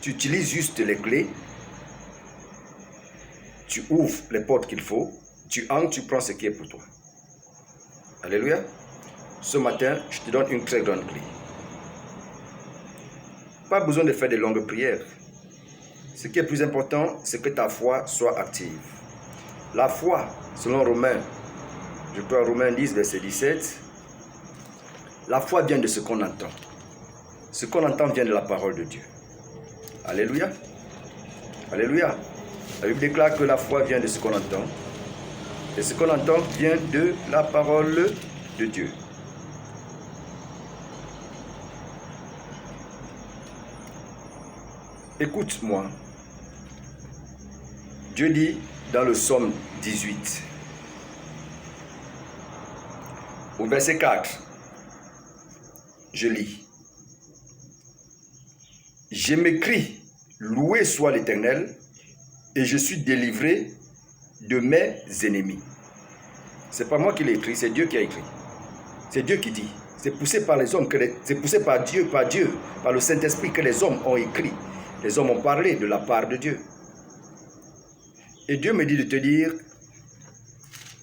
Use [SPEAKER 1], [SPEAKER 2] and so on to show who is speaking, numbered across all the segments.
[SPEAKER 1] Tu utilises juste les clés. Tu ouvres les portes qu'il faut. Tu entres, tu prends ce qui est pour toi. Alléluia. Ce matin, je te donne une très grande clé. Pas besoin de faire de longues prières. Ce qui est plus important, c'est que ta foi soit active. La foi, selon Romains, je crois Romains 10, verset 17, la foi vient de ce qu'on entend. Ce qu'on entend vient de la parole de Dieu. Alléluia. Alléluia. La Bible déclare que la foi vient de ce qu'on entend. Et ce qu'on entend vient de la parole de Dieu. Écoute-moi. Dieu dit dans le psaume 18, au verset 4, je lis. Je m'écris, loué soit l'Éternel, et je suis délivré de mes ennemis. C'est pas moi qui l'ai écrit, c'est Dieu qui a écrit. C'est Dieu qui dit. C'est poussé par les hommes, c'est poussé par Dieu, par le Saint-Esprit que les hommes ont écrit. Les hommes ont parlé de la part de Dieu. Et Dieu me dit de te dire,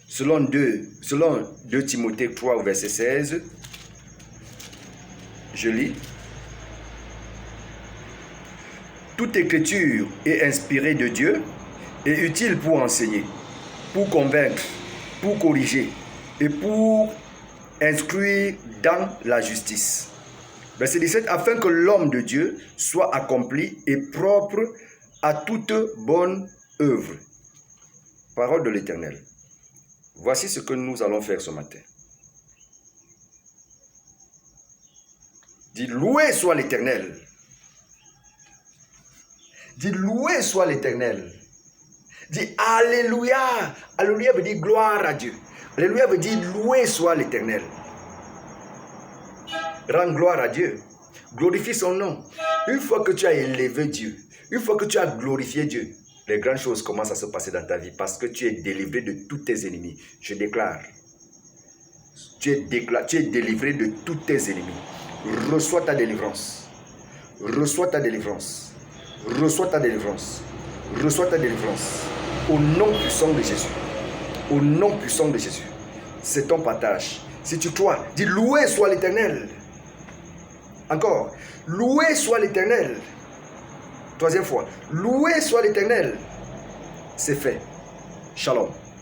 [SPEAKER 1] selon 2 Timothée 3 au verset 16, je lis. Toute écriture est inspirée de Dieu et utile pour enseigner, pour convaincre, pour corriger et pour instruire dans la justice. Verset 17, afin que l'homme de Dieu soit accompli et propre à toute bonne œuvre. Parole de l'Éternel. Voici ce que nous allons faire ce matin. Dis, loué soit l'Éternel. Dis, loué soit l'Éternel. Dis, alléluia. Alléluia veut dire gloire à Dieu. Alléluia veut dire loué soit l'Éternel. Rends gloire à Dieu. Glorifie son nom. Une fois que tu as élevé Dieu, une fois que tu as glorifié Dieu, les grandes choses commencent à se passer dans ta vie parce que tu es délivré de tous tes ennemis. Je déclare. Tu es délivré de tous tes ennemis. Reçois ta délivrance. Reçois ta délivrance. Reçois ta délivrance. Reçois ta délivrance. Au nom puissant de Jésus. Au nom puissant de Jésus. C'est ton partage. Si tu crois, dis loué soit l'Éternel. Encore. Loué soit l'Éternel. Troisième fois. Loué soit l'Éternel. C'est fait. Shalom.